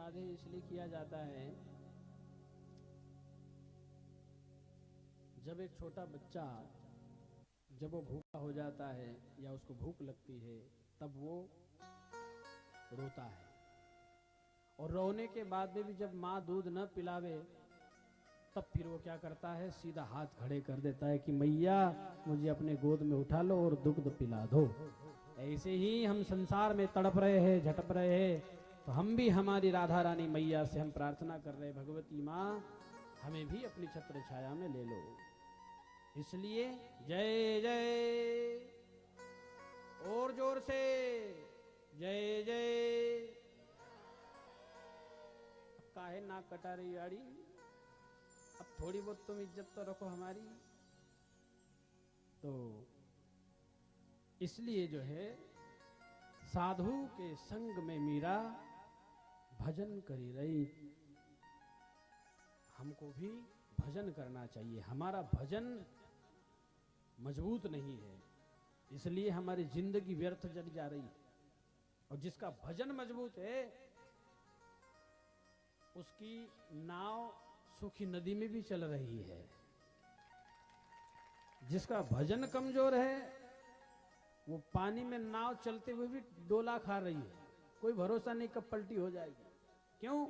राधे इसलिए किया जाता है, जब एक छोटा बच्चा जब वो भूखा हो जाता है या उसको भूख लगती है तब वो रोता है, और रोने के बाद में भी जब माँ दूध न पिलावे तब फिर वो क्या करता है, सीधा हाथ खड़े कर देता है कि मैया मुझे अपने गोद में उठा लो और दुग्ध पिला दो। ऐसे ही हम संसार में तड़प रहे हैं, झटप रहे हैं, तो हम भी हमारी राधा रानी मैया से हम प्रार्थना कर रहे हैं, भगवती माँ हमें भी अपनी छत्र छाया में ले लो। इसलिए जय जय, और जोर से जय जय। काहे नाक कटा रही आड़ी, अब थोड़ी बहुत तुम इज्जत तो रखो हमारी। तो इसलिए जो है साधु के संग में मीरा भजन करी रही। हमको भी भजन करना चाहिए, हमारा भजन मजबूत नहीं है इसलिए हमारी जिंदगी व्यर्थ चली जा रही है, और जिसका भजन मजबूत है उसकी नाव सुखी नदी में भी चल रही है। जिसका भजन कमजोर है वो पानी में नाव चलते हुए भी डोला खा रही है, कोई भरोसा नहीं कब पलटी हो जाएगी। क्यों?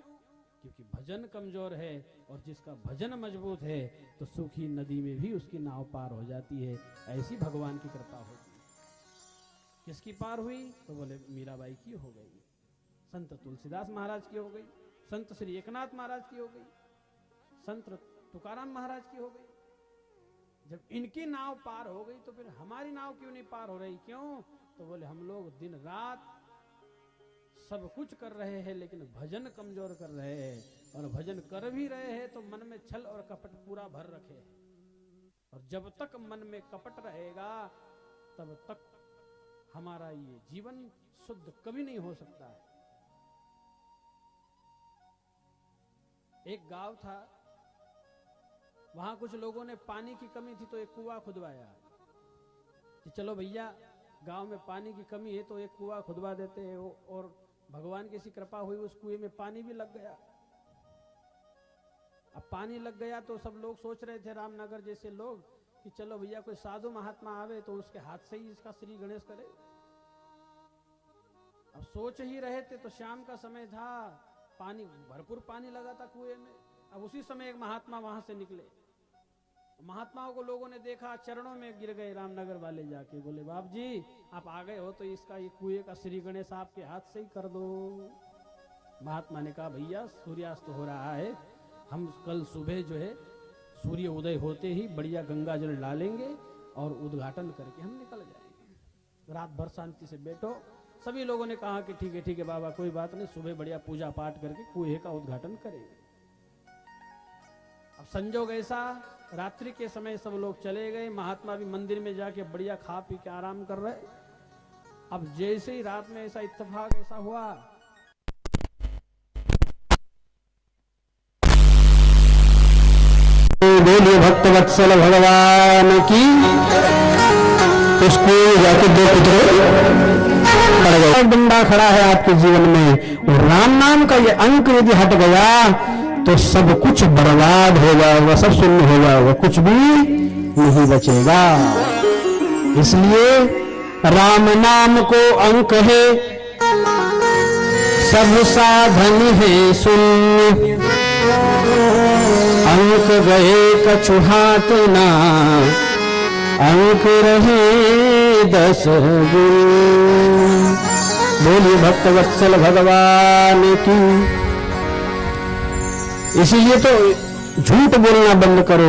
क्योंकि भजन कमजोर है, और जिसका भजन मजबूत है तो सूखी नदी में भी उसकी नाव पार हो जाती है। ऐसी भगवान की कृपा होती है। किसकी पार हुई? तो बोले मीराबाई की हो गई, संत तुलसीदास महाराज की हो गई, संत श्री एकनाथ महाराज की हो गई, संत तुकाराम महाराज की हो गई। जब इनकी नाव पार हो गई तो फिर हमारी नाव क्यों नहीं पार हो रही? क्यों? तो बोले हम लोग दिन रात सब कुछ कर रहे हैं लेकिन भजन कमजोर कर रहे हैं, और भजन कर भी रहे हैं तो मन में छल और कपट पूरा भर रखे हैं, और जब तक मन में कपट रहेगा तब तक हमारा ये जीवन शुद्ध कभी नहीं हो सकता है। एक गांव था, वहां कुछ लोगों ने पानी की कमी थी तो एक कुआं खुदवाया कि चलो भैया गांव में पानी की कमी है तो एक कुआं खुदवा देते हैं, और भगवान की ऐसी कृपा हुई उस कुएं में पानी भी लग गया। अब पानी लग गया तो सब लोग सोच रहे थे, रामनगर जैसे लोग, कि चलो भैया कोई साधु महात्मा आवे तो उसके हाथ से ही इसका श्री गणेश करे। अब सोच ही रहे थे तो शाम का समय था, पानी भरपूर पानी लगा था कुएं में। अब उसी समय एक महात्मा वहां से निकले, महात्माओं को लोगों ने देखा, चरणों में गिर गए रामनगर वाले जाके, बोले बाप जी आप आ गए हो तो इसका ये कुएं का श्री गणेश आपके हाथ से ही कर दो। महात्मा ने कहा भैया सूर्यास्त हो रहा है, हम कल सुबह जो है सूर्य उदय होते ही बढ़िया गंगा जल डालेंगे और उद्घाटन करके हम निकल जाएंगे, रात भर शांति से बैठो। सभी लोगों ने कहा कि ठीक है बाबा कोई बात नहीं, सुबह बढ़िया पूजा पाठ करके कुएं का उद्घाटन करेंगे। अब संजोग ऐसा, रात्रि के समय सब लोग चले गए, महात्मा भी मंदिर में जाके बढ़िया खा पी के आराम कर रहे। अब जैसे ही रात में ऐसा इत्तेफाक ऐसा हुआ, बोलिए भक्त वत्सल भगवान की। उसको जाके दो पुत्र डंडा खड़ा है आपके जीवन में, और राम नाम का ये अंक यदि हट गया तो सब कुछ बर्बाद हो जाएगा, सब शून्य हो जाएगा, कुछ भी नहीं बचेगा। इसलिए राम नाम को अंक है, सब साधन है शून्य। अंक गए कछु हाथ ना, अंक रहे 10 गुण। बोलिए भक्त वत्सल भगवान की। इसीलिए तो झूठ बोलना बंद करो,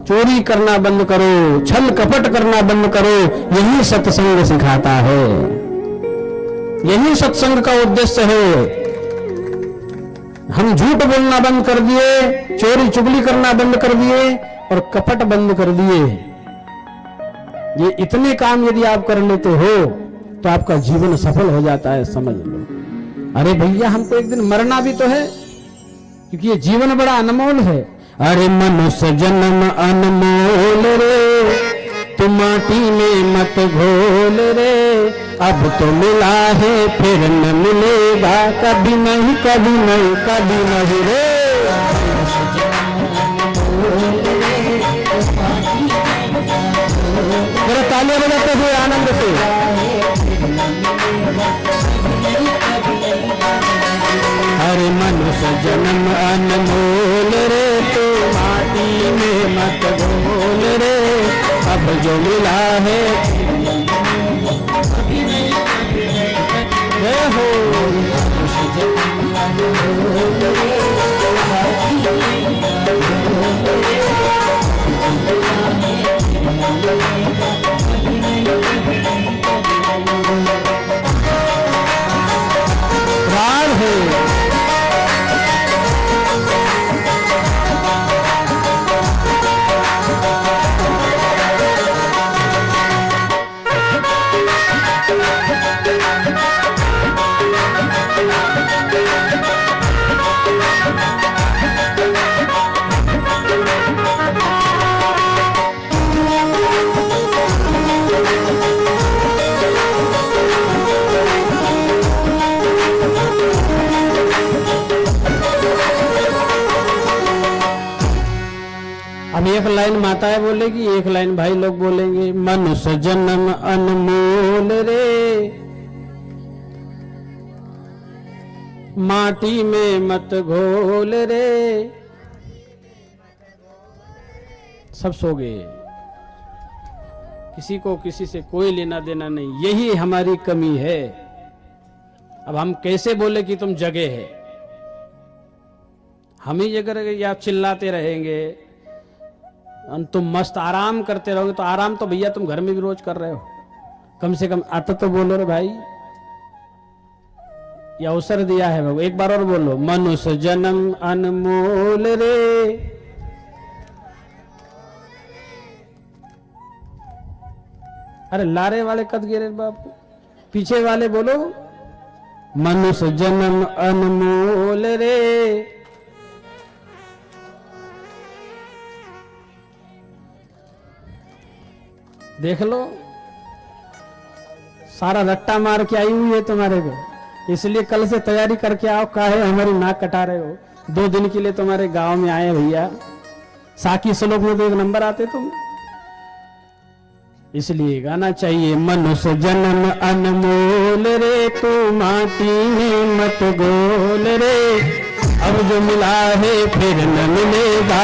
चोरी करना बंद करो, छल कपट करना बंद करो। यही सत्संग सिखाता है, यही सत्संग का उद्देश्य है। हम झूठ बोलना बंद कर दिए, चोरी चुगली करना बंद कर दिए, और कपट बंद कर दिए। ये इतने काम यदि आप कर लेते हो तो आपका जीवन सफल हो जाता है, समझ लो। अरे भैया हमको एक दिन मरना भी तो है, क्योंकि ये जीवन बड़ा अनमोल है। अरे मनुष्य जन्म अनमोल रे, तू माटी में मत घोल रे, अब तो मिला है फिर न मिलेगा। मिलेगा, कभी नहीं कभी नहीं कभी नहीं रे। मेरा तालियां बजाते हुए आनंद से। अरे मनुष्य जन्म अनमोल रे, तो माटी में मत घोल रे, अब जो मिला है हो। राग है अब एक लाइन माताएं बोलेगी, एक लाइन भाई लोग बोलेंगे। मनुष्य जन्म अनमोल रे, माटी में मत घोल रे। सब सो गए, किसी को किसी से कोई लेना देना नहीं। यही हमारी कमी है। अब हम कैसे बोले कि तुम जगे है? हम ही अगर या चिल्लाते रहेंगे, तुम मस्त आराम करते रहोगे, तो आराम तो भैया तुम घर में भी रोज कर रहे हो। कम से कम आता तो बोलो रे भाई, ये अवसर दिया है भगवान। एक बार और बोलो, मनुष्य जन्म अनमोल रे। अरे लारे वाले कद गिरे बापू, पीछे वाले बोलो, मनुष्य जन्म अनमोल रे। देख लो, सारा रट्टा मार के आई हुई है तुम्हारे को, इसलिए कल से तैयारी करके आओ। काहे हमारी नाक कटा रहे हो? 2 दिन के लिए तुम्हारे गांव में आए भैया, साकी श्लोक में तो 1 नंबर आते तुम, इसलिए गाना चाहिए। मनुष्य जन्म अनमोल रे, तू माटी में मत घोल रे, अब जो मिला है फिर न मिलेगा,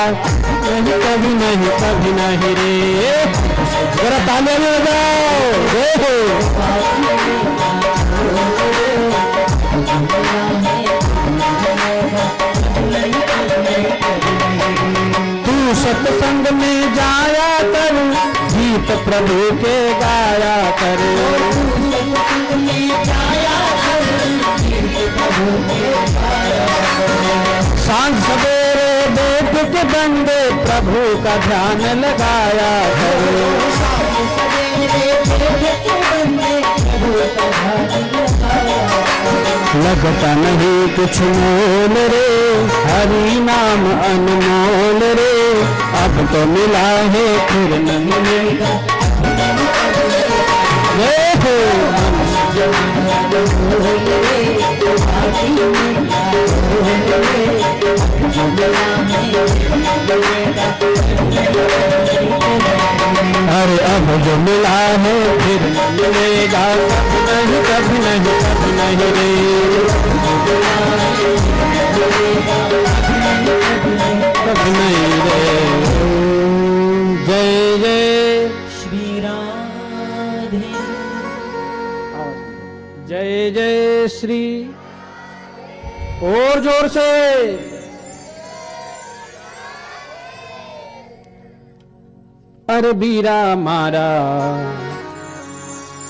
कभी नहीं कभी नहीं रे। जरा तालियां बजाओ, तू सत्संग में जाया कर, गीत प्रभु के गाया कर। सांझ सवेरे देख के बंदे प्रभु का ध्यान लगाया करो। लगता नहीं कुछ मोल रे, हरि नाम अनमोल रे, अब तो मिला है फिर न मिलेगा। अरे अब जो मिला है फिर मिलेगा, कभी नहीं कभी नहीं रे। कभी नहीं रे। जय जय श्री राधे, जय जय श्री, और जोर से। अरे बीरा मारा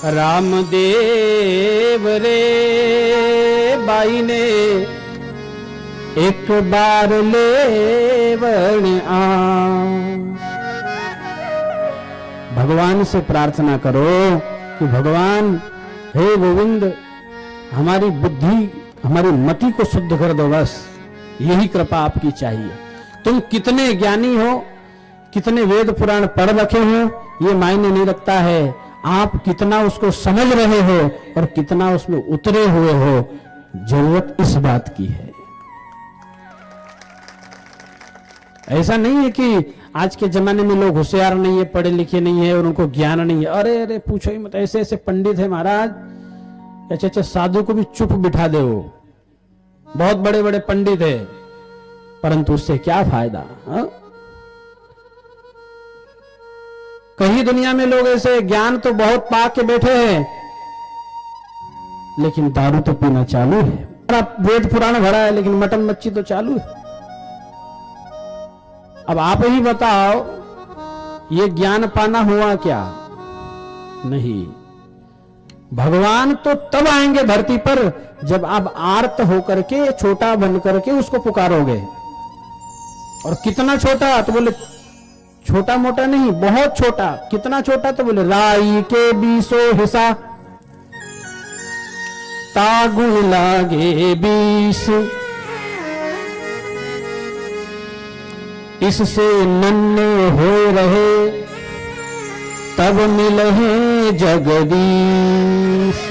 रामदेव रे, बाई ने एक बार लेवण आ। भगवान से प्रार्थना करो कि भगवान हे गोविंद, हमारी बुद्धि हमारी मति को शुद्ध कर दो, बस यही कृपा आपकी चाहिए। तुम कितने ज्ञानी हो, कितने वेद पुराण पढ़ रखे हो, ये मायने नहीं रखता है। आप कितना उसको समझ रहे हो और कितना उसमें उतरे हुए हो, जरूरत इस बात की है। ऐसा नहीं है कि आज के जमाने में लोग होशियार नहीं है, पढ़े लिखे नहीं है और उनको ज्ञान नहीं है। अरे अरे पूछो ही मत, ऐसे ऐसे पंडित है महाराज, अच्छा अच्छा साधु को भी चुप बिठा दे, वो बहुत बड़े बड़े पंडित है, परंतु उससे क्या फायदा। कहीं दुनिया में लोग ऐसे ज्ञान तो बहुत पा के बैठे हैं, लेकिन दारू तो पीना चालू है। वेद पुराण भरा है, लेकिन मटन मच्छी तो चालू है। अब आप ही बताओ, ये ज्ञान पाना हुआ क्या? नहीं। भगवान तो तब आएंगे धरती पर जब आप आर्त होकर के, छोटा बन करके उसको पुकारोगे। और कितना छोटा? तो बोले छोटा मोटा नहीं, बहुत छोटा। कितना छोटा? तो बोले राई के 20 हिस्सा, तागुन लागे 20, इससे नन्हे हो रहे तब मिलहे जगदीश,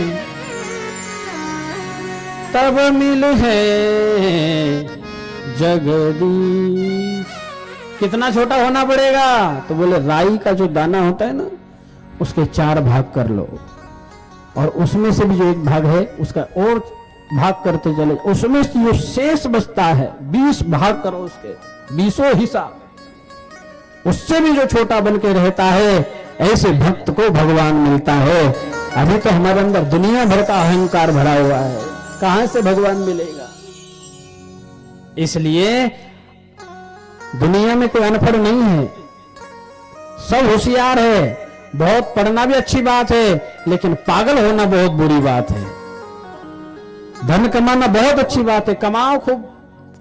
तब मिलहे जगदीश। कितना छोटा होना पड़ेगा? तो बोले राई का जो दाना होता है ना, उसके 4 भाग कर लो, और उसमें से भी जो एक भाग है उसका और भाग करते चले, उसमें से जो शेष बचता है 20 भाग करो उसके, 20 हिस्सा। उससे भी जो छोटा बन के रहता है, ऐसे भक्त को भगवान मिलता है। अभी तो हमारे अंदर दुनिया भर का अहंकार भरा हुआ है, कहां से भगवान मिलेगा? इसलिए दुनिया में कोई अनपढ़ नहीं है, सब होशियार है। बहुत पढ़ना भी अच्छी बात है, लेकिन पागल होना बहुत बुरी बात है। धन कमाना बहुत अच्छी बात है, कमाओ खूब,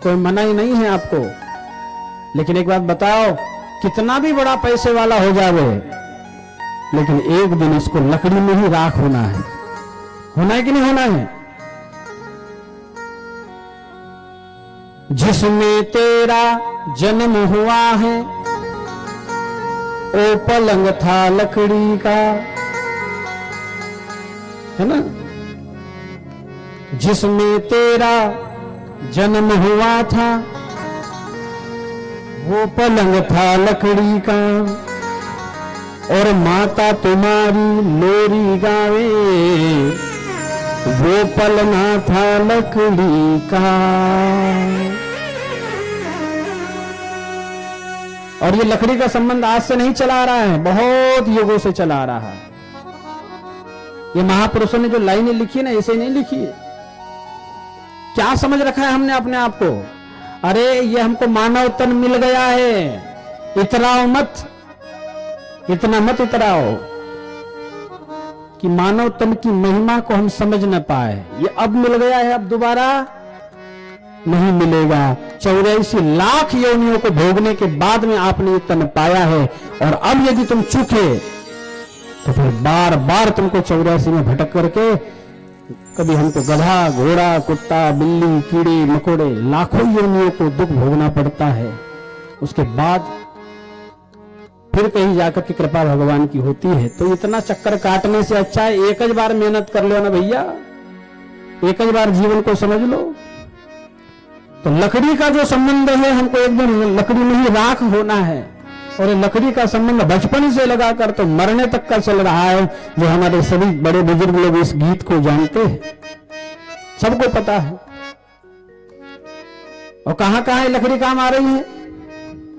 कोई मना ही नहीं है आपको। लेकिन एक बात बताओ, कितना भी बड़ा पैसे वाला हो जावे, लेकिन एक दिन इसको लकड़ी में ही राख होना है कि नहीं होना है? जिसमें तेरा जन्म हुआ है, ओ पलंग था लकड़ी का, है ना? जिसमें तेरा जन्म हुआ था, वो पलंग था लकड़ी का, और माता तुम्हारी लोरी गावे, वो पलना था लकड़ी का। और ये लकड़ी का संबंध आज से नहीं चला आ रहा है, बहुत युगों से चला आ रहा है। ये महापुरुषों ने जो लाइनें लिखी ना, ऐसे नहीं लिखी है। क्या समझ रखा है हमने अपने आप को? अरे ये हमको मानव तन मिल गया है, इतराओ मत, इतना मत इतराओ कि मानव तन की महिमा को हम समझ न पाए। ये अब मिल गया है, अब दोबारा नहीं मिलेगा। 84 लाख योनियों को भोगने के बाद में आपने ये तन पाया है, और अब यदि तुम चूके तो फिर बार बार तुमको 84 में भटक करके, कभी हमको गधा, घोड़ा, कुत्ता, बिल्ली, कीड़े मकोड़े, लाखों योनियों को दुख भोगना पड़ता है। उसके बाद फिर कहीं जाकर के कृपा भगवान की होती है। तो इतना चक्कर काटने से अच्छा है एक ही बार मेहनत कर लो ना भैया, एक ही बार जीवन को समझ लो। तो लकड़ी का जो संबंध है, हमको एकदम लकड़ी में ही राख होना है, और ये लकड़ी का संबंध बचपन से लगाकर तो मरने तक का चल रहा है, जो हमारे सभी बड़े बुजुर्ग लोग इस गीत को जानते हैं, सबको पता है। और कहां कहां ये लकड़ी काम आ रही है,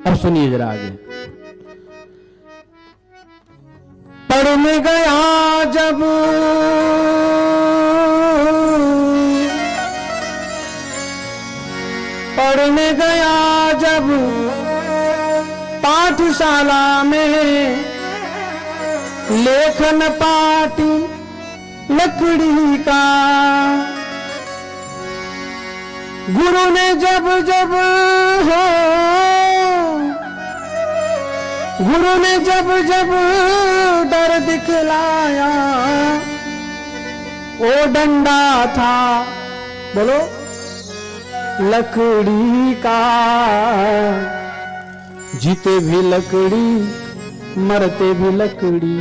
अब सुनिए जरा आगे। पढ़ने गया जब पढ़ने गया जब पाठशाला में, लेखन पाटी लकड़ी का, गुरु ने जब जब हो, गुरु ने जब जब डर दिखलाया, वो डंडा था, बोलो, लकड़ी का। जीते भी लकड़ी, मरते भी लकड़ी,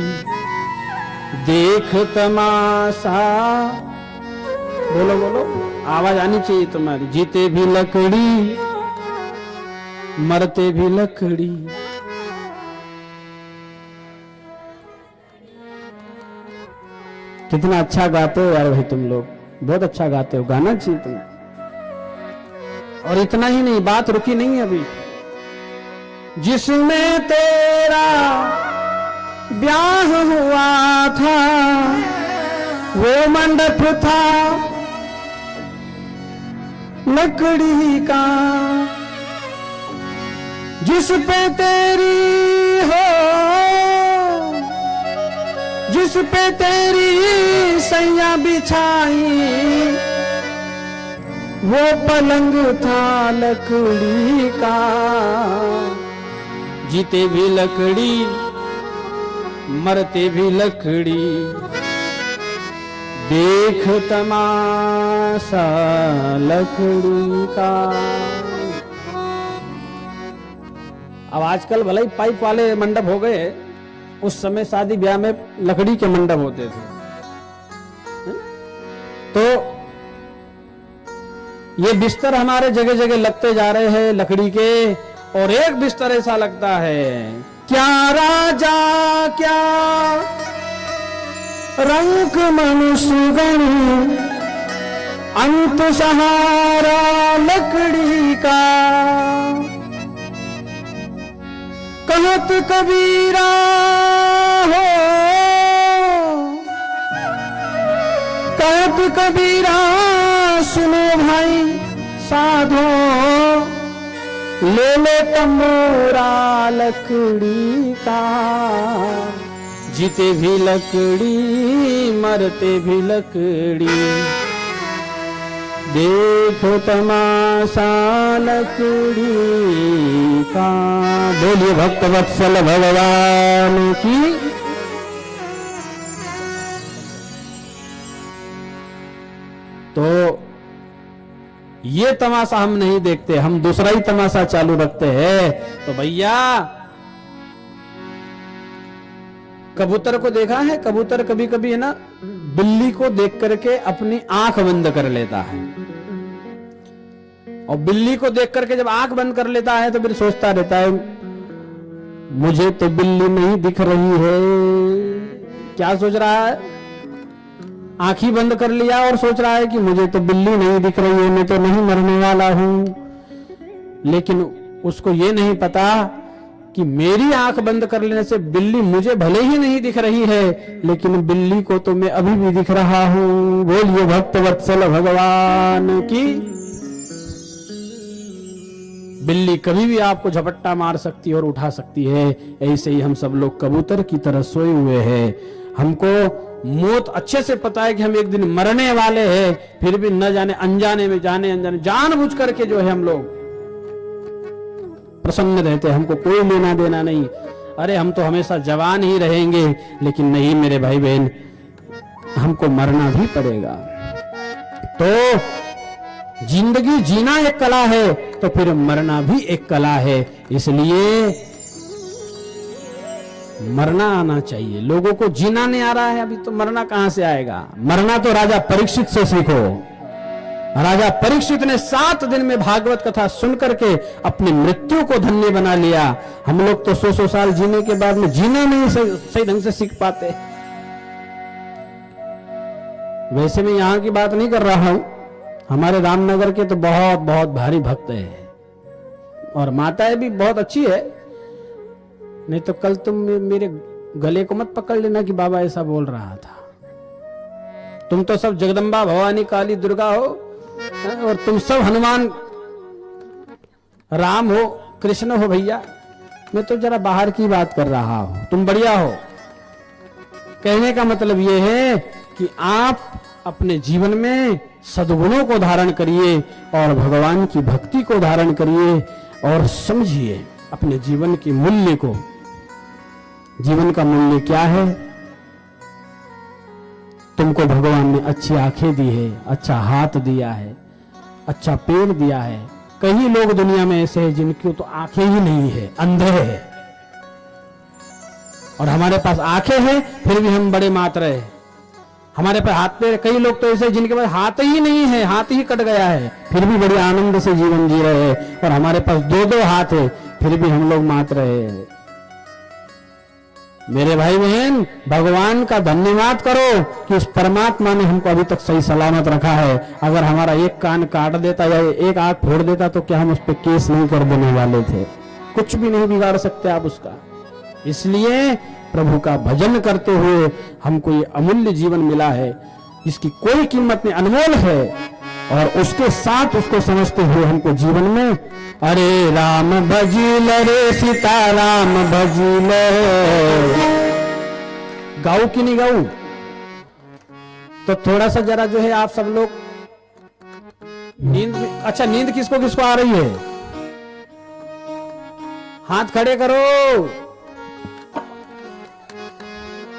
देख तमाशा बोलो बोलो, आवाज आनी चाहिए तुम्हारी। जीते भी लकड़ी, मरते भी लकड़ी। कितना अच्छा गाते हो यार भाई तुम लोग, बहुत अच्छा गाते हो, गाना चाहिए तुम। और इतना ही नहीं, बात रुकी नहीं अभी। जिसमें तेरा ब्याह हुआ था वो मंडप था लकड़ी का, जिस पे तेरी हो, जिस पे तेरी सैया बिछाई वो पलंग था लकड़ी का। जीते भी लकड़ी, मरते भी लकड़ी, देख तमाशा लकड़ी का। अब आजकल भले ही पाइप वाले मंडप हो गए, उस समय शादी ब्याह में लकड़ी के मंडप होते थे। तो ये बिस्तर हमारे जगह जगह लगते जा रहे हैं लकड़ी के, और एक बिस्तर ऐसा लगता है, क्या राजा क्या रंग मनुष्यगण, अंत सहारा लकड़ी का। कहत कबीरा हो, कहत कबीरा सुनो भाई साधो, ले ले तंबूरा लकड़ी का। जीते भी लकड़ी, मरते भी लकड़ी, देखो तमाशा लकड़ी का। बोलिए भक्त वत्सल भगवान की। तो ये तमाशा हम नहीं देखते, हम दूसरा ही तमाशा चालू रखते हैं। तो भैया कबूतर को देखा है, कबूतर कभी कभी है ना बिल्ली को देख करके अपनी आंख बंद कर लेता है, और बिल्ली को देख करके जब आंख बंद कर लेता है तो फिर सोचता रहता है मुझे तो बिल्ली नहीं दिख रही है। क्या सोच रहा है? आंखी बंद कर लिया और सोच रहा है कि मुझे तो बिल्ली नहीं दिख रही है, मैं तो नहीं मरने वाला हूं। लेकिन उसको ये नहीं पता कि मेरी आंख बंद कर लेने से बिल्ली मुझे भले ही नहीं दिख रही है, लेकिन बिल्ली को तो मैं अभी भी दिख रहा हूं। बोलिए भक्त वत्सल भगवान की। बिल्ली कभी भी आपको झपट्टा मार सकती है और उठा सकती है। ऐसे ही हम सब लोग कबूतर की तरह सोए हुए हैं। हमको मौत अच्छे से पता है कि हम एक दिन मरने वाले हैं, फिर भी न जाने अनजाने में, जाने अनजाने जानबूझ करके जो है हम लोग प्रसन्न रहते हैं, हमको कोई लेना देना नहीं। अरे हम तो हमेशा जवान ही रहेंगे, लेकिन नहीं मेरे भाई बहन, हमको मरना भी पड़ेगा। तो जिंदगी जीना एक कला है, तो फिर मरना भी एक कला है। इसलिए मरना आना चाहिए। लोगों को जीना नहीं आ रहा है अभी, तो मरना कहां से आएगा? मरना तो राजा परीक्षित से सीखो। राजा परीक्षित ने 7 दिन में भागवत कथा सुन करके अपनी मृत्यु को धन्य बना लिया। हम लोग तो 100 साल जीने के बाद में जीना नहीं सही ढंग से सीख पाते। वैसे मैं यहां की बात नहीं कर रहा हूं, हमारे रामनगर के तो बहुत बहुत भारी भक्त है, और माताएं भी बहुत अच्छी है। नहीं तो कल तुम मेरे गले को मत पकड़ लेना कि बाबा ऐसा बोल रहा था। तुम तो सब जगदम्बा भवानी काली दुर्गा हो, और तुम सब हनुमान राम हो, कृष्ण हो। भैया मैं तो जरा बाहर की बात कर रहा हूं, तुम बढ़िया हो। कहने का मतलब यह है कि आप अपने जीवन में सद्गुणों को धारण करिए और भगवान की भक्ति को धारण करिए, और समझिए अपने जीवन के मूल्य को। जीवन का मूल्य क्या है? तुमको भगवान ने अच्छी आंखें दी है, अच्छा हाथ दिया है, अच्छा पैर दिया है। कई लोग दुनिया में ऐसे हैं जिनकी तो आंखें ही नहीं है, अंधे हैं, और हमारे पास आंखें हैं फिर भी हम बड़े मात्र हैं। हमारे पास हाथ पे कई लोग तो ऐसे जिनके पास हाथ ही नहीं है, हाथ ही कट गया है, फिर भी बड़ी आनंद से जीवन जी रहे हैं। और हमारे पास दो दो हाथ है, फिर भी हम लोग मात रहे हैं। मेरे भाई बहन, भगवान का धन्यवाद करो कि उस परमात्मा ने हमको अभी तक सही सलामत रखा है। अगर हमारा एक कान काट देता या एक आंख फोड़ देता तो क्या हम उस पर केस नहीं कर देने वाले थे? कुछ भी नहीं बिगाड़ सकते आप उसका। इसलिए प्रभु का भजन करते हुए हमको ये अमूल्य जीवन मिला है, जिसकी कोई कीमत नहीं, अनमोल है। और उसके साथ उसको समझते हुए हमको जीवन में अरे राम भजिल रे सीता राम भजिल, गाऊ कि नहीं गाऊ? तो थोड़ा सा जरा जो है आप सब लोग नींद, अच्छा नींद किसको किसको आ रही है? हाथ खड़े करो।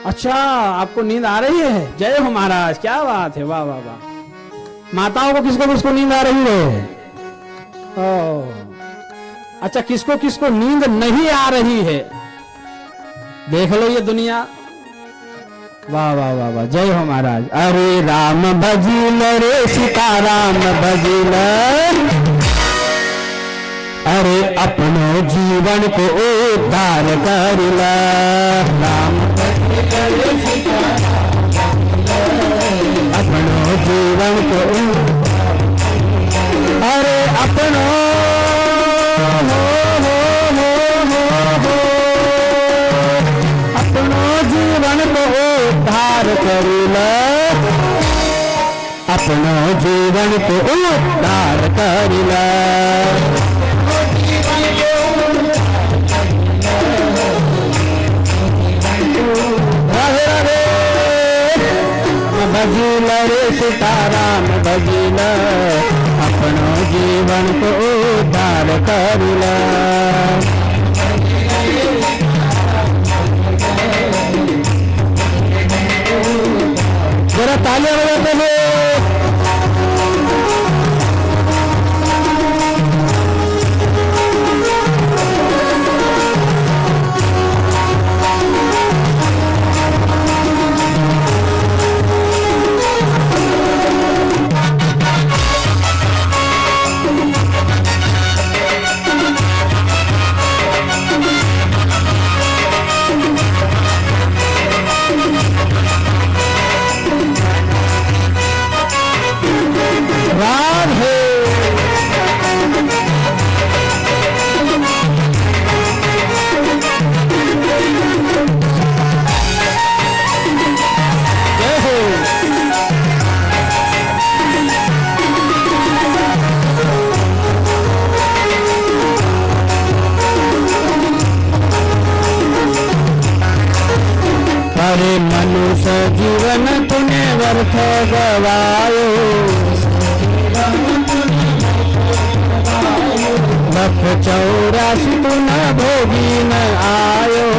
अच्छा, आपको नींद आ रही है? जय हो महाराज, क्या बात है, वाह वाह वाह। माताओं को किसको किसको नींद आ रही है? अच्छा, किसको किसको नींद नहीं आ रही है? देख लो ये दुनिया, वाह वाह वाह वाह, जय हो महाराज। अरे राम भजिल रे सीता राम भजिल, अरे अपनो जीवन को उद्धार करिला। राम भजिल रे सीता अपनो जीवन को, अरे अपनो अपनो जीवन को उद्धार करिला, अपनो जीवन को उद्धार करिला। भजिल रे सीताराम भजिल, अपनो जीवन को उद्धार करिला। जरा तालियां बजाते हैं। अरे मनुष्य जीवन तूने व्यर्थ गवायो, लख 84 तू न भोगी न आयो।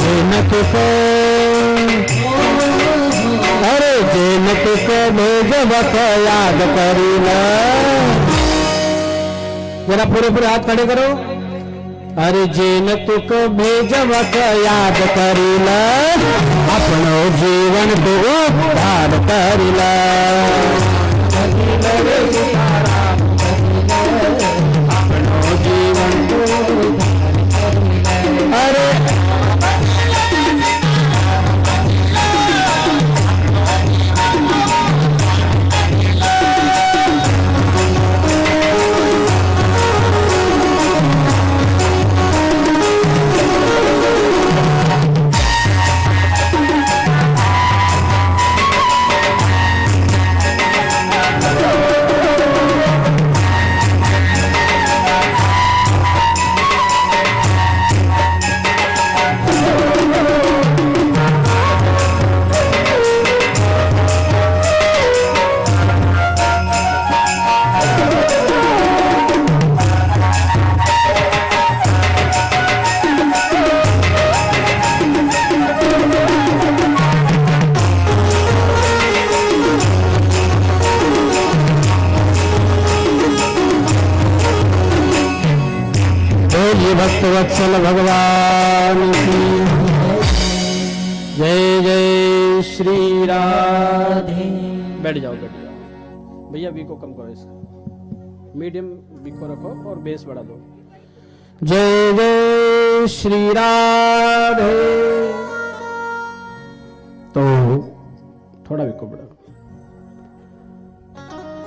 जनक को, अरे जनक को भेजबक याद करिला। जरा पूरे पूरे हाथ खड़े करो। अरे जेन तुक भेजबक याद करिला, अपनो जीवन को उद्धार करिला। अपनो जीवन को, अरे भक्त वत्सल भगवान की। जय जय श्री राधे। बैठ जाओ भैया, वी को कम करो, इसका मीडियम वी को रखो और बेस बढ़ा दो। जय जय श्री राधे। तो थोड़ा वी को बढ़ा।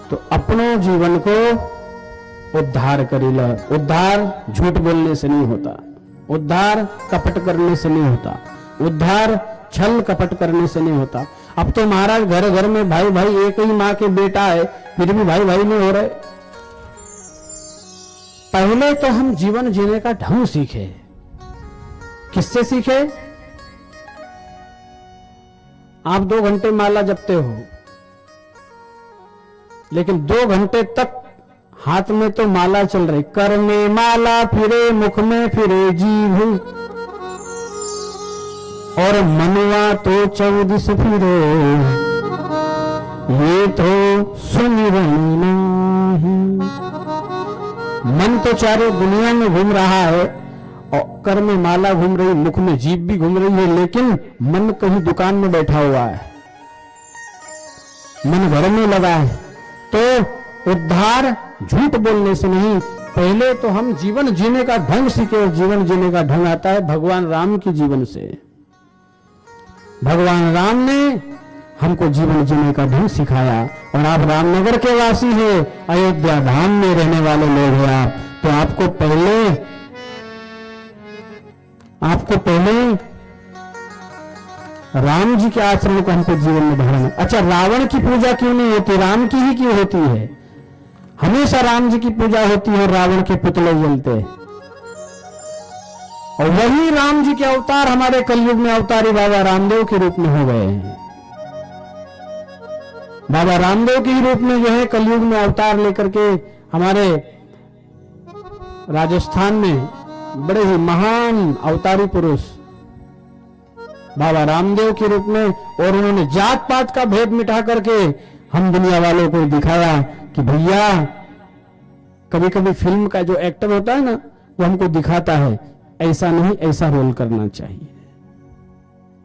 तो अपनो जीवन को उद्धार करेला। उद्धार झूठ बोलने से नहीं होता, उद्धार कपट करने से नहीं होता, उद्धार छल कपट करने से नहीं होता। अब तो महाराज घर घर में भाई भाई एक ही माँ के बेटा है, फिर भी भाई भाई नहीं हो रहे। पहले तो हम जीवन जीने का ढंग सीखे। किससे सीखे? आप 2 घंटे माला जपते हो, लेकिन 2 घंटे तक हाथ में तो माला चल रही, कर में माला फिरे, मुख में फिरे जीभ, और मनवा तो 14 फिरे, ये तो सुमिरन नहीं। मन तो चारों दुनिया में घूम रहा है, और कर में माला घूम रही, मुख में जीभ भी घूम रही है, लेकिन मन कहीं दुकान में बैठा हुआ है, मन घर में लगा है। तो उद्धार झूठ बोलने से नहीं, पहले तो हम जीवन जीने का ढंग सीखे। जीवन जीने का ढंग आता है भगवान राम के जीवन से। भगवान राम ने हमको जीवन जीने का ढंग सिखाया। और आप रामनगर के वासी हैं, अयोध्या धाम में रहने वाले लोग हैं आप, तो आपको पहले राम जी के आश्रम को हमको जीवन में ढालना। अच्छा, रावण की पूजा क्यों नहीं होती, राम की ही क्यों होती है? हमेशा राम जी की पूजा होती है, रावण के पुतले जलते। और वही राम जी के अवतार हमारे कलयुग में अवतारी बाबा रामदेव के रूप में हो गए हैं। बाबा रामदेव के ही रूप में जो है कलयुग में अवतार लेकर के हमारे राजस्थान में बड़े ही महान अवतारी पुरुष बाबा रामदेव के रूप में, और उन्होंने जात पात का भेद मिटा करके हम दुनिया वालों को दिखाया कि भैया, कभी कभी फिल्म का जो एक्टर होता है ना, वो हमको दिखाता है ऐसा नहीं, ऐसा रोल करना चाहिए।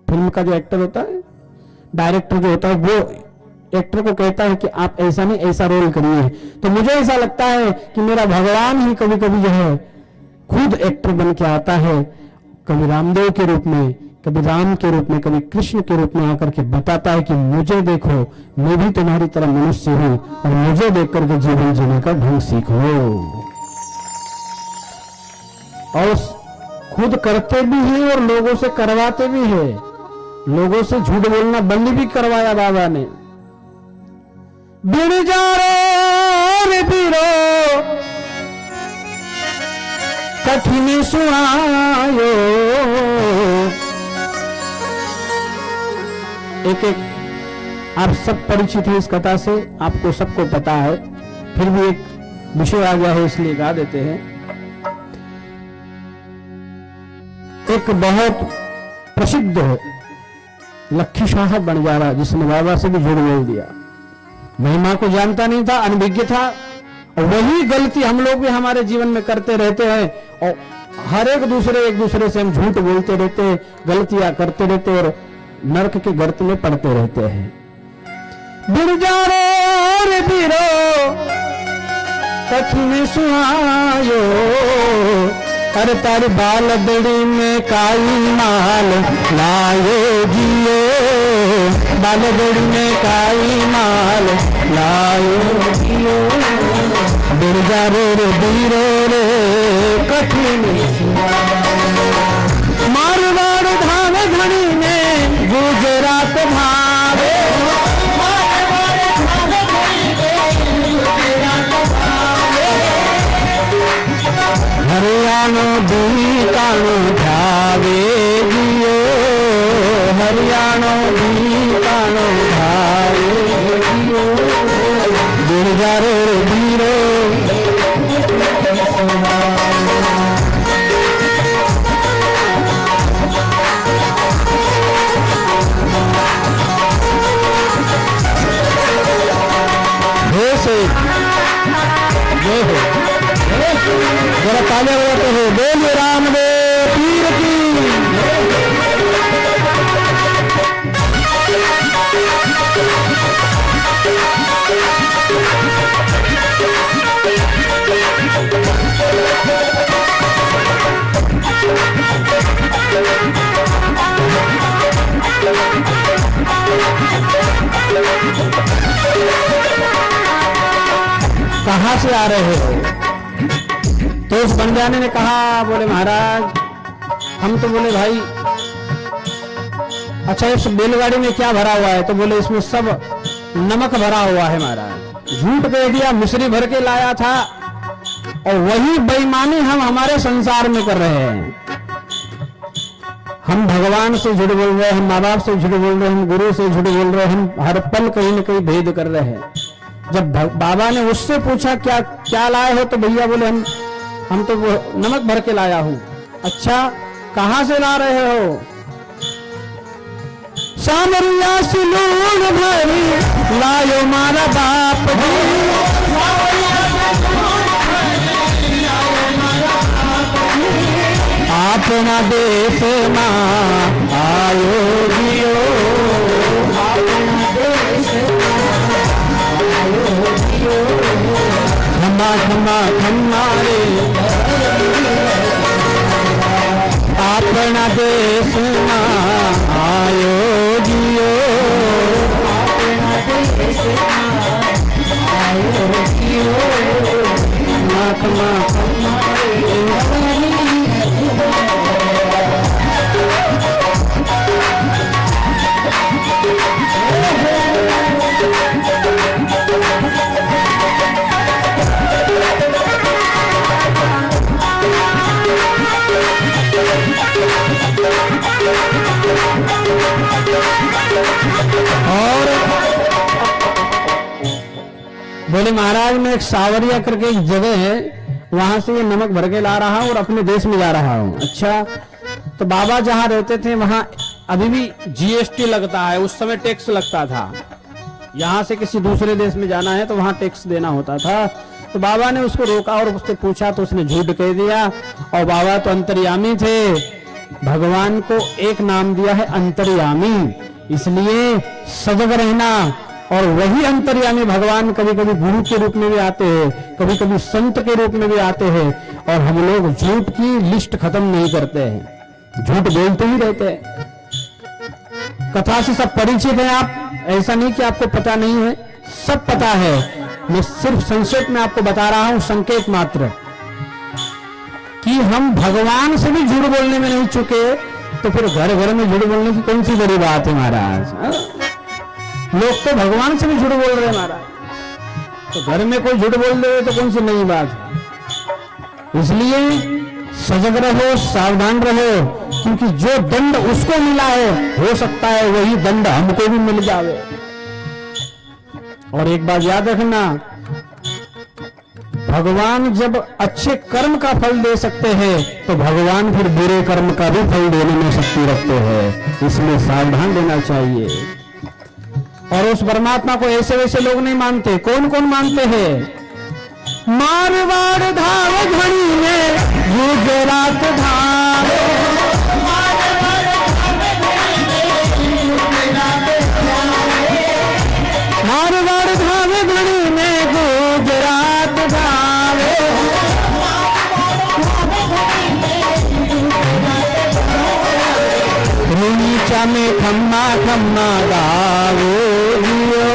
फिल्म का जो एक्टर होता है, डायरेक्टर जो होता है, वो एक्टर को कहता है कि आप ऐसा नहीं, ऐसा रोल करिए। तो मुझे ऐसा लगता है कि मेरा भगवान ही कभी कभी जो है खुद एक्टर बन के आता है, कभी रामदेव के रूप में, कभी राम के रूप में, कभी कृष्ण के रूप में आकर के बताता है कि मुझे देखो, मैं भी तुम्हारी तरह मनुष्य हूं, और मुझे देख करके जीवन जीने का ढंग सीखो। और खुद करते भी हैं और लोगों से करवाते भी हैं। लोगों से झूठ बोलना बंद भी करवाया बाबा ने। बिन जारो रे बीरो कठिन सुहायो। एक आप सब परिचित हैं इस कथा से, आपको सबको पता है, फिर भी एक विषय आ गया है इसलिए गा देते हैं। एक बहुत प्रसिद्ध लक्ष्मी साहब बंजारा, जिसने बाबा से भी झूठ बोल दिया, महिमा को जानता नहीं था, अनभिज्ञ था, और वही गलती हम लोग भी हमारे जीवन में करते रहते हैं। और हर एक दूसरे से हम झूठ बोलते रहते हैं, गलतियां करते रहते और नरक के गर्त में पड़ते रहते हैं। बिरजारो रे बीरो कठिन सुहायो, अरे तारी बाल बड़ी में काई माल लायो जियो, बाल बड़ी में काई माल लायो जियो। बिरजारो रे बीरो रे कठिन मारवाड़ धाम धनी ने गुजरात भावे, हरियाणो बीकाणो धावे जियो, हरियाणो बीकाणो धावे जियो। बिरजारो रे बीरो जरा तालियां बजाते हैं, बोलिए रामदेव पीर की। कहां से आ रहे हो? तो उस बंजाने ने कहा, बोले महाराज हम तो बोले भाई अच्छा इस बैलगाड़ी में क्या भरा हुआ है? तो बोले इसमें सब नमक भरा हुआ है महाराज। झूठ कह दिया, मिश्री भर के लाया था और वही बेईमानी हम हमारे संसार में कर रहे हैं। हम भगवान से झूठ बोल रहे हैं, हम माँ बाप से झूठ बोल रहे हैं, हम गुरु से झूठ बोल रहे हैं, हम हर पल कहीं न कहीं भेद कर रहे हैं। जब बाबा ने उससे पूछा क्या क्या लाए हो? तो भैया बोले हम तो नमक भर के लाया हूं। अच्छा कहां से ला रहे हो? सामरिया से लूण भरी लायो मारा बाप अपना देश मां आयो जियो, खम्मा खम्मा खम्मा रे अपना देश मां आयो जियो, खम्मा खम्मा खम्मा रे। और बोले महाराज मैं एक सावरिया करके एक जगह है वहां से ये नमक भर के ला रहा हूं और अपने देश में जा रहा हूं। अच्छा तो बाबा जहां रहते थे वहां अभी भी जीएसटी लगता है, उस समय टैक्स लगता था। यहां से किसी दूसरे देश में जाना है तो वहां टैक्स देना होता था। तो बाबा ने उसको रोका और उससे पूछा तो उसने झूठ कह दिया। और बाबा तो अंतर्यामी थे, भगवान को एक नाम दिया है अंतर्यामी, इसलिए सजग रहना। और वही अंतर्यामी भगवान कभी कभी गुरु के रूप में भी आते हैं, कभी कभी संत के रूप में भी आते हैं। और हम लोग झूठ की लिस्ट खत्म नहीं करते हैं, झूठ बोलते ही रहते हैं। कथा से सब परिचित हैं आप, ऐसा नहीं कि आपको पता नहीं है, सब पता है। मैं सिर्फ संक्षेप में आपको बता रहा हूं, संकेत मात्र, कि हम भगवान से भी झूठ बोलने में नहीं चुके तो फिर घर घर में झूठ बोलने की कौन सी बड़ी बात है महाराज? लोग तो भगवान से भी झूठ बोल रहे हैं महाराज, तो घर में कोई झूठ बोल रहे तो कौन सी नई बात है? इसलिए सजग रहो, सावधान रहो, क्योंकि जो दंड उसको मिला है हो सकता है वही दंड हमको भी मिल जावे। और एक बात याद रखना, भगवान जब अच्छे कर्म का फल दे सकते हैं तो भगवान फिर बुरे कर्म का भी फल देने में शक्ति रखते हैं, इसलिए सावधान रहना चाहिए। और उस परमात्मा को ऐसे वैसे लोग नहीं मानते। कौन कौन मानते हैं? मारवाड़ धाम घड़ी में गुजरात धाम, मारवाड़ धाम घड़ी में गुजरात धाम, नीचा में खम्मा खम्मा गावो जियो,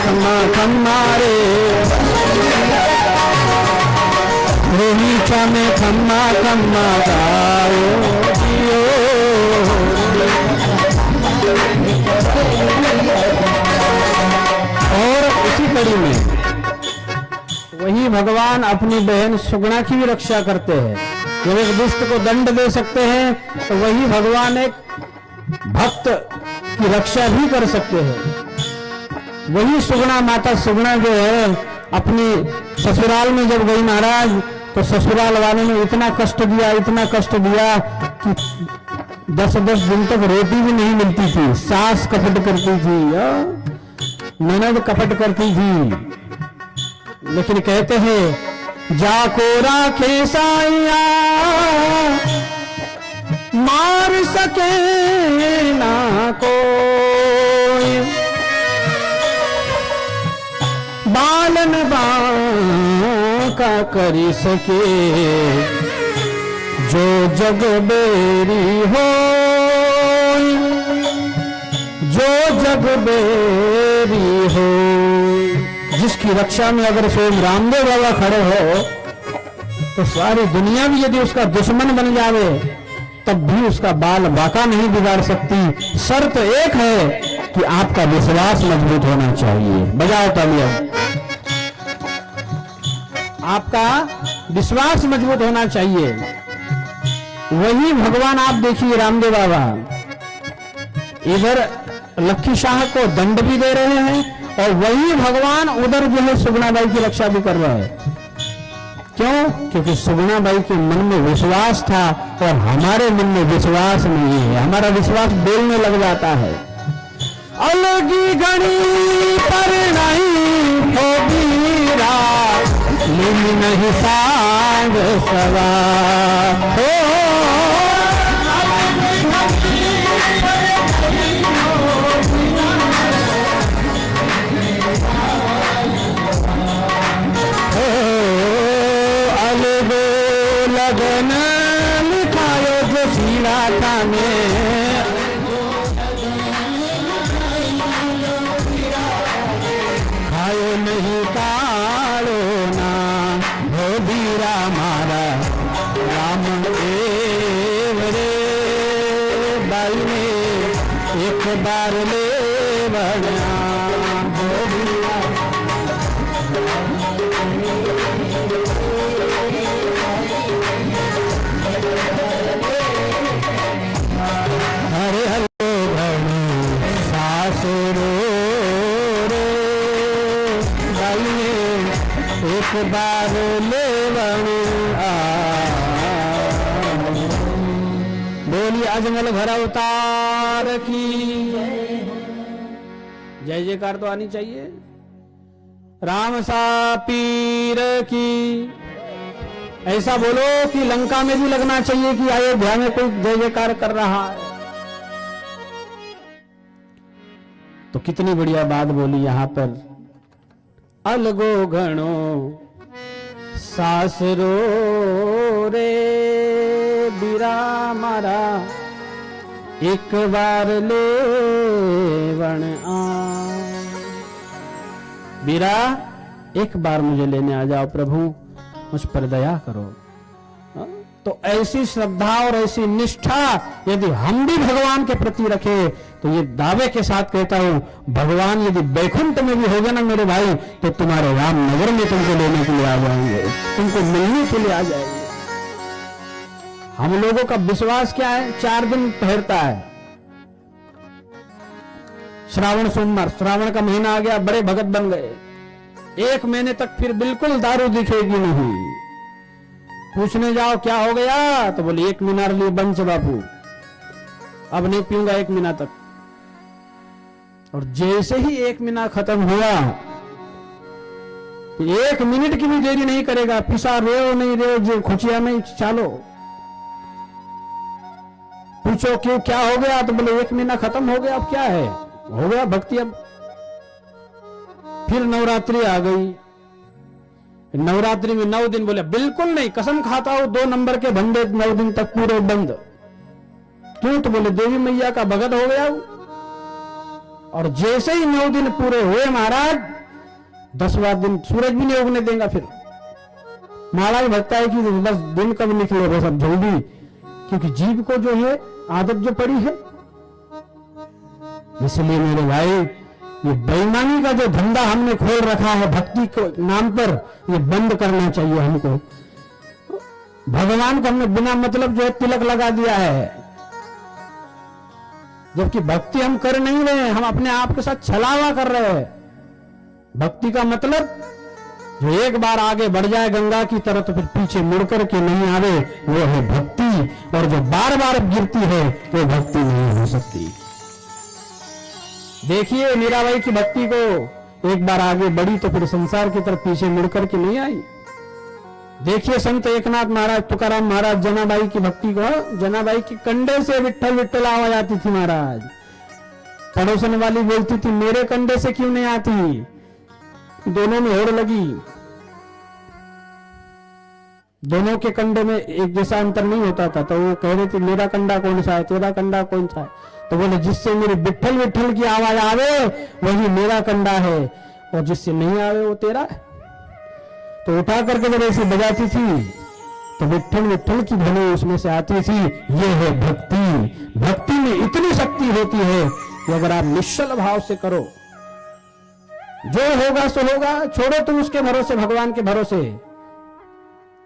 खम्मा खम्मा रे, नीचा में खम्मा खम्मा गावो जियो। और उसी कड़ी में वही भगवान अपनी बहन सुगुणा की भी रक्षा करते हैं। जब एक दुष्ट को दंड दे सकते हैं तो वही भगवान एक भक्त की रक्षा भी कर सकते हैं। वही सुगुणा, माता सुगुणा जो है, अपनी ससुराल में जब गई महाराज तो ससुराल वालों ने इतना कष्ट दिया, इतना कष्ट दिया कि 10-10 दिन तक रोटी भी नहीं मिलती थी। सास कपट करती थी, ननद कपट करती थी, लेकिन कहते हैं जाको राखे साइया मार सके ना कोई, बालन बांका करी सके जो जग बेरी हो, जो जग बेरी हो। जिसकी रक्षा में अगर स्वयं रामदेव बाबा खड़े हो तो सारी दुनिया भी यदि उसका दुश्मन बन जावे तब भी उसका बाल बाका नहीं बिगाड़ सकती। शर्त एक है कि आपका विश्वास मजबूत होना चाहिए। बजाओ तालियां। आपका विश्वास मजबूत होना चाहिए। वही भगवान आप देखिए रामदेव बाबा इधर लक्ष्मी शाह को दंड भी दे रहे हैं और वही भगवान उधर जो है सुगुणाबाई की रक्षा भी कर रहे हैं। क्यों? क्योंकि सुगुणाबाई के मन में विश्वास था और हमारे मन में विश्वास नहीं है। हमारा विश्वास बोलने लग जाता है। अलगी गणी पर नहीं हो बीरा, लीली नहीं सांग सवा हो। लगन लिखायो जो सीरा था में, खायो नहीं कालो ना हो बीरा मारा राम रे बाई ने एक बार ले बना हो बीरा। हरे हरे भणु सासुरो रे बाई ने एक बार ले बनु। बोली अजमल घर अवतार की जय जयकार तो आनी चाहिए। राम सा पीर की ऐसा बोलो कि लंका में भी लगना चाहिए कि अयोध्या में कोई जय जयकार कर रहा है। तो कितनी बढ़िया बात बोली यहां पर। अलगो घणो सासरो रे बीरा मारा एक बार ले वन आ। बीरा एक बार मुझे लेने आ जाओ प्रभु, मुझ पर दया करो। तो ऐसी श्रद्धा और ऐसी निष्ठा यदि हम भी भगवान के प्रति रखे तो ये दावे के साथ कहता हूं भगवान यदि बैकुंठ में भी होगा ना मेरे भाई तो तुम्हारे रामनगर में तुमको लेने के लिए आ जाएंगे, तुमको मिलने के लिए आ जाएंगे। हम लोगों का विश्वास क्या है? 4 दिन ठहरता है। श्रावण सोमवार, श्रावण का महीना आ गया, बड़े भगत बन गए। 1 महीने तक फिर बिल्कुल दारू दिखेगी नहीं। पूछने जाओ क्या हो गया तो बोले 1 मीनार लिए बंच बापू, अब नहीं पीऊंगा 1 महीना तक। और जैसे ही 1 महीना खत्म हुआ तो 1 मिनट की भी देरी नहीं करेगा, पिसा रहे नहीं रहे जो खुशिया में चालो। पूछो क्यों क्या हो गया तो बोले 1 महीना खत्म हो गया, अब क्या है, हो गया भक्ति। अब फिर नवरात्रि आ गई, नवरात्रि में 9 दिन बोले बिल्कुल नहीं, कसम खाता हूं 2 नंबर के धंधे 9 दिन तक पूरे बंद। क्यों तो बोले देवी मैया का भगत हो गया। और जैसे ही 9 दिन पूरे हुए महाराज 10वां दिन सूरज भी नहीं उगने देगा। फिर महाराज भगता है कि बस दिन कब निकले बस अब जल्दी, क्योंकि जीव को जो है आदत जो पड़ी है। इसलिए मेरे भाई ये बेईमानी का जो धंधा हमने खोल रखा है भक्ति के नाम पर, ये बंद करना चाहिए हमको। भगवान को हमने बिना मतलब जो है तिलक लगा दिया है, जबकि भक्ति हम कर नहीं रहे, हम अपने आप के साथ छलावा कर रहे हैं। भक्ति का मतलब जो एक बार आगे बढ़ जाए गंगा की तरह तो फिर पीछे मुड़ कर के नहीं आवे, वो है भक्ति। और जो बार बार गिरती है वो भक्ति नहीं हो सकती। देखिए मीराबाई की भक्ति को एक बार आगे बढ़ी तो फिर संसार की तरफ पीछे मुड़ करके नहीं आई। देखिए संत एकनाथ महाराज, तुकाराम महाराज, जनाबाई की भक्ति को, जनाबाई के कंधे से विट्ठल विट्ठल आवाज आती थी महाराज। पड़ोसन वाली बोलती थी मेरे कंधे से क्यों नहीं आती, दोनों में होड़ लगी। दोनों के कंधे में एक जैसा अंतर नहीं होता था, तो वो कह रहे थे मेरा कंधा कौन सा है, तेरा कंधा कौन सा है। तो बोले जिससे मेरी विट्ठल विट्ठल की आवाज आवे वही मेरा कंडा है, और जिससे नहीं आवे वो तेरा है। तो उठा करके जब ऐसे बजाती थी तो विट्ठल विट्ठल की ध्वनि उसमें से आती थी। ये है भक्ति। भक्ति में इतनी शक्ति होती है कि अगर आप निश्चल भाव से करो, जो होगा सो होगा, छोड़ो तुम उसके भरोसे, भगवान के भरोसे।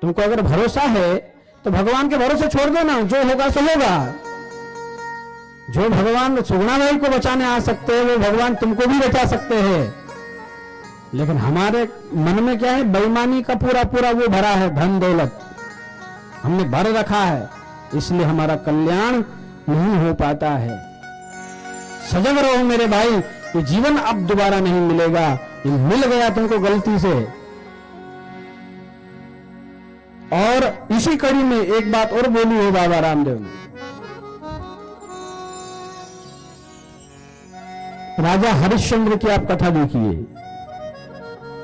तुमको अगर भरोसा है तो भगवान के भरोसे छोड़ दो ना, जो होगा सो होगा। जो भगवान सुगुणा भाई को बचाने आ सकते हैं वो भगवान तुमको भी बचा सकते हैं। लेकिन हमारे मन में क्या है, बेईमानी का पूरा पूरा वो भरा है, धन दौलत हमने भर रखा है, इसलिए हमारा कल्याण नहीं हो पाता है। सजग रहो मेरे भाई, ये जीवन अब दोबारा नहीं मिलेगा, ये मिल गया तुमको गलती से। और इसी कड़ी में एक बात और बोली है बाबा रामदेव ने। राजा हरिश्चंद्र की आप कथा देखिए,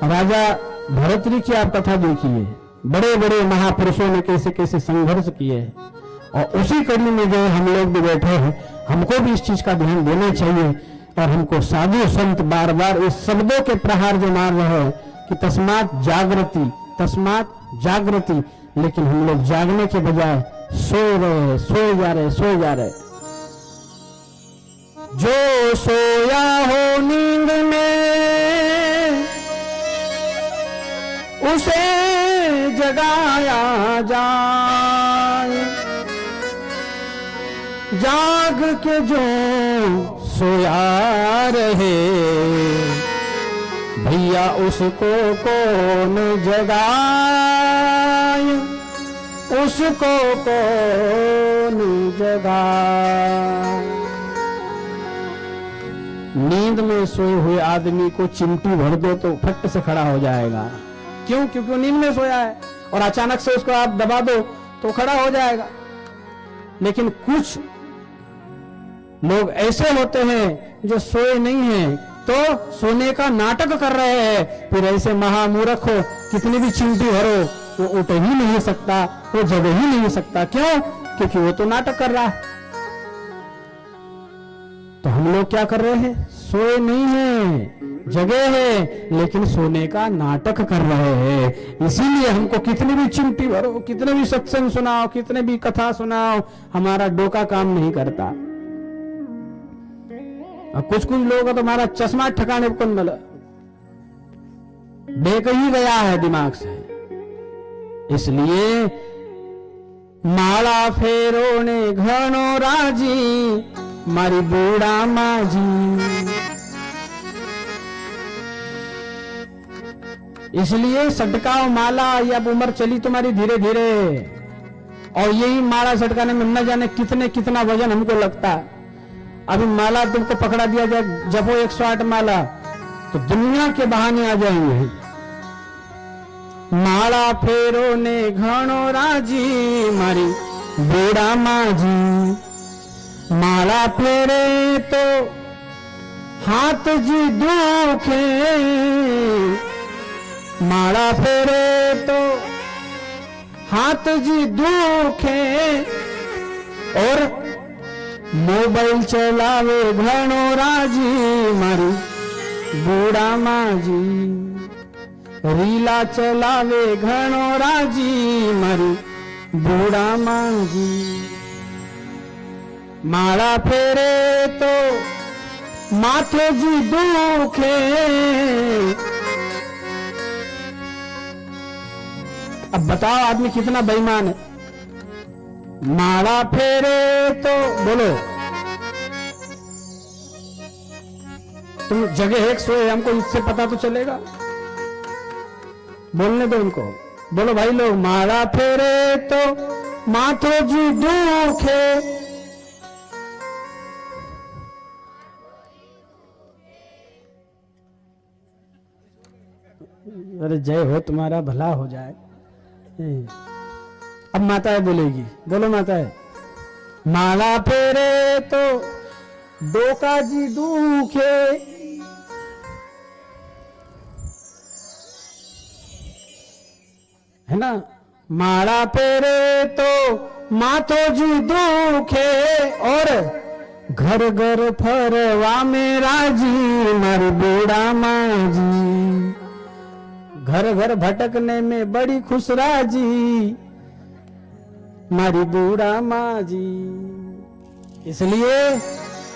राजा भरतरी की आप कथा देखिए, बड़े बड़े महापुरुषों ने कैसे कैसे संघर्ष किए, और उसी कड़ी में जो हम लोग भी बैठे हैं, हमको भी इस चीज का ध्यान देना चाहिए। और हमको साधु संत बार बार इस शब्दों के प्रहार जो मार रहे हैं कि तस्मात जागृति, तस्मात जागृति, लेकिन हम लोग जागने के बजाय सो रहे, सोए जा रहे, सोए जा रहे। जो सोया हो नींद में उसे जगाया जाए, जाग के जो सोया रहे भैया उसको कौन जगाए, उसको कौन जगाए। नींद में सोए हुए आदमी को चिमटी भर दो तो फट से खड़ा हो जाएगा। क्यों? क्योंकि वो नींद में सोया है, और अचानक से उसको आप दबा दो तो खड़ा हो जाएगा। लेकिन कुछ लोग ऐसे होते हैं जो सोए नहीं हैं तो सोने का नाटक कर रहे हैं। फिर ऐसे महामूर्ख हो, कितनी भी चिमटी भरो वो उठ ही नहीं सकता, वो जग ही नहीं सकता। क्यों? क्योंकि वो तो नाटक कर रहा है। तो हम लोग क्या कर रहे हैं? सोए नहीं हैं, जगे हैं, लेकिन सोने का नाटक कर रहे हैं। इसीलिए हमको कितनी भी चिमटी भरो, कितने भी सत्संग सुनाओ, कितने भी कथा सुनाओ, हमारा डोका काम नहीं करता। और कुछ कुछ लोगों का तो हमारा चश्मा ठिकाने को मिला, बेक ही गया है दिमाग से। इसलिए माला फेरो ने घनो राजी मारी बूढ़ा माजी। इसलिए सटकाओ माला, ये अब उम्र चली तुम्हारी धीरे धीरे, और यही माला सटकाने में न जाने कितने कितना वजन हमको लगता। अभी माला तुमको पकड़ा दिया जाए, जपो 108 माला, तो दुनिया के बहाने आ जाएंगे। माला फेरो ने घणो राजी मारी बूढ़ा माजी, माला फेरे तो हाथ जी दुखे, माला फेरे तो हाथ जी दुखे, और मोबाइल चलावे घणो राजी मारी बूढ़ा माजी, रीला चलावे घणो राजी मारी बूढ़ा माजी। माला फेरे तो माथे जी दुखे, अब बताओ आदमी कितना बेईमान है। माला फेरे तो बोलो, तुम जगह एक सोए, हमको इससे पता तो चलेगा। बोलने दो उनको, बोलो भाई लोग, माला फेरे तो माथो जी दुखे, अरे जय हो, तुम्हारा भला हो जाए। अब माताएं बोलेगी, बोलो माताएं। माला फेरे तो डोका जी दुखे, है ना। माला फेरे तो माथो जी दुखे, और घर घर फरवा में राजी मारी बूढ़ा माँ जी, घर घर भटकने में बड़ी खुश राजी मारी बूढ़ा माँ जी। इसलिए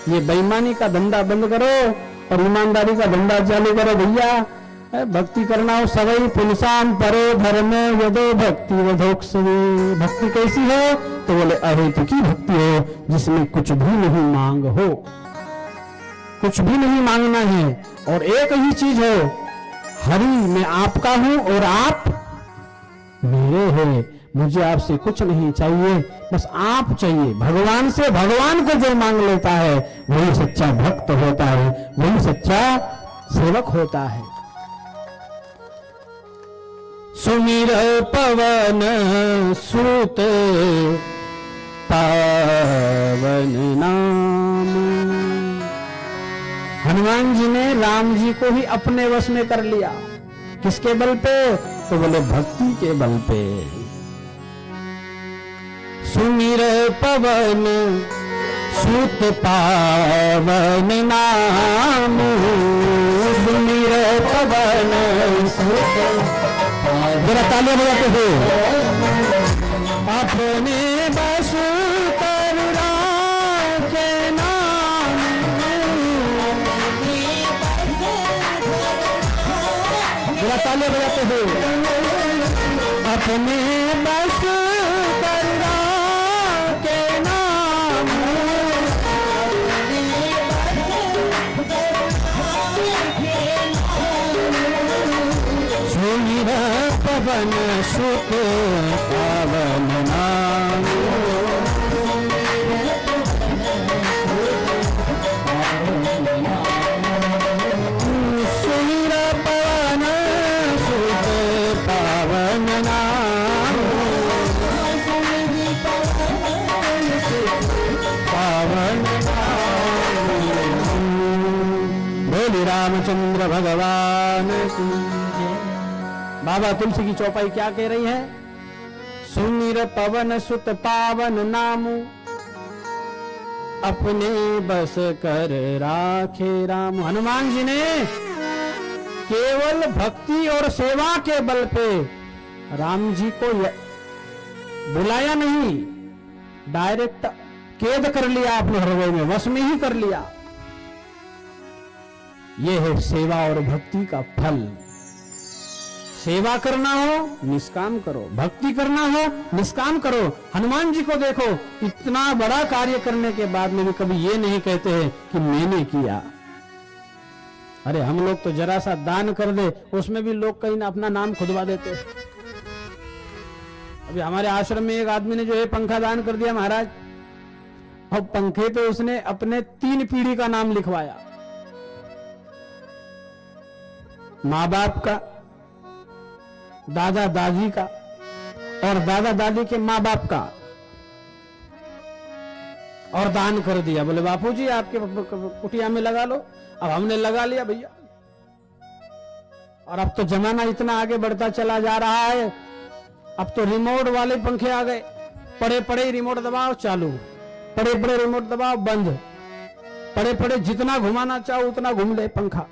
ये बेईमानी का धंधा बंद करो और ईमानदारी का धंधा चालू करो भैया। भक्ति करना हो सवई पुलसाम परो धर्म यदो भक्ति वधोक्सवे। भक्ति कैसी हो तो बोले अहेतु की भक्ति हो जिसमें कुछ भी नहीं मांग हो, कुछ भी नहीं मांगना है और एक ही चीज हो, हरि मैं आपका हूं और आप मेरे हैं, मुझे आपसे कुछ नहीं चाहिए, बस आप चाहिए। भगवान से भगवान को जो मांग लेता है वही सच्चा भक्त होता है, वही सच्चा सेवक होता है। सुमिर पवन सुत पावन नाम। हनुमान जी ने राम जी को ही अपने वश में कर लिया। किसके बल पे? तो बोले भक्ति के बल पे। सुमिर पवन सुत पावन नाम, सुमिर पवन सुत। जरा तालियां बजाते हो। अपने बस कर राखे नाम, जरा तालियां बजाते हो। अपने बस कर राखे नाम, सुमिर पवन सुत पावन नाम। सुमिर पवन सुत पावन नाम, पावन नाम। बोले रामचंद्र भगवान की। बाबा तुलसी की चौपाई क्या कह रही है? सुमिर पवन सुत पावन नामु, अपने बस कर राखे राम। हनुमान जी ने केवल भक्ति और सेवा के बल पे राम जी को बुलाया नहीं, डायरेक्ट कैद कर लिया अपने हृदय में, वश में ही कर लिया। यह है सेवा और भक्ति का फल। सेवा करना हो निष्काम करो, भक्ति करना हो निष्काम करो। हनुमान जी को देखो, इतना बड़ा कार्य करने के बाद में भी कभी ये नहीं कहते हैं कि मैंने किया। अरे हम लोग तो जरा सा दान कर दे उसमें भी लोग कहीं ना अपना नाम खुदवा देते हैं। अभी हमारे आश्रम में एक आदमी ने जो है पंखा दान कर दिया महाराज, और पंखे पे उसने अपने 3 पीढ़ी का नाम लिखवाया, माँ बाप का, दादा दादी का और दादा दादी के माँ बाप का, और दान कर दिया। बोले बापूजी आपके कुटिया में लगा लो। अब हमने लगा लिया भैया। और अब तो जमाना इतना आगे बढ़ता चला जा रहा है, अब तो रिमोट वाले पंखे आ गए। पड़े पड़े रिमोट दबाओ चालू, पड़े पड़े रिमोट दबाओ बंद, पड़े पड़े जितना घुमाना चाहो उतना घूम ले पंखा।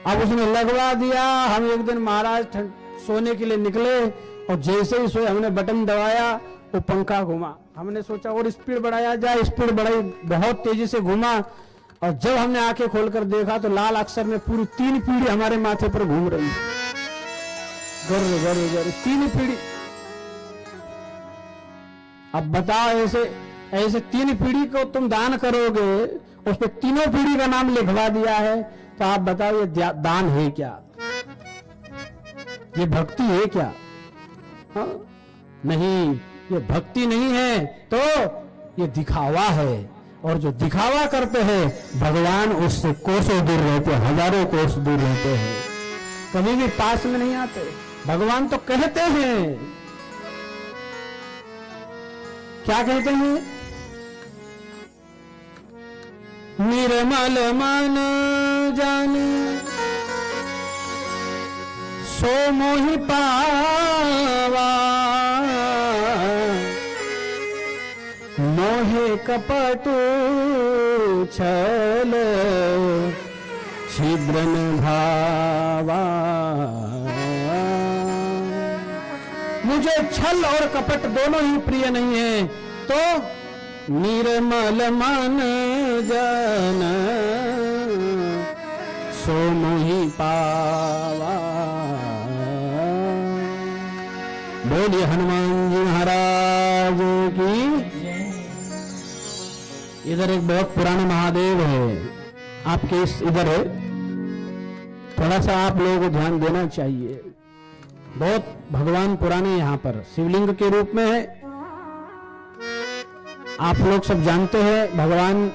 अब उसने लगवा दिया। हम एक दिन महाराज सोने के लिए निकले और जैसे ही सोए हमने बटन दबाया वो पंखा घुमा। हमने सोचा और स्पीड बढ़ाया जाए, स्पीड बढ़ाई, बहुत तेजी से घुमा और जब हमने आंखें खोलकर देखा तो लाल अक्षर में पूरी 3 पीढ़ी हमारे माथे पर घूम रही है। गर्व गर्व गर्व 3 पीढ़ी। अब बताओ ऐसे 3 पीढ़ी को तुम दान करोगे, उस पर तीनों पीढ़ी का नाम लिखवा दिया है, तो आप बताओ ये दान है क्या? ये भक्ति है क्या? हाँ? नहीं, ये भक्ति नहीं है, तो ये दिखावा है। और जो दिखावा करते हैं भगवान उससे कोसों दूर रहते हैं, हजारों कोस दूर रहते हैं, कभी भी पास में नहीं आते। भगवान तो कहते हैं, क्या कहते हैं? निर्मल मन जाने सो मोहि पावा, मोहे कपट छल छिद्रन भावा। मुझे छल और कपट दोनों ही प्रिय नहीं है, तो निर्मल मन जन सो मोहि पावा। बोलिए हनुमान जी महाराज की। इधर एक बहुत पुराने महादेव है आपके इधर है, थोड़ा सा आप लोगों को ध्यान देना चाहिए। बहुत भगवान पुराने यहाँ पर शिवलिंग के रूप में है। आप लोग सब जानते हैं भगवान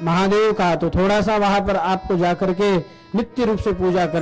महादेव का, तो थोड़ा सा वहां पर आपको जाकर के नित्य रूप से पूजा करें।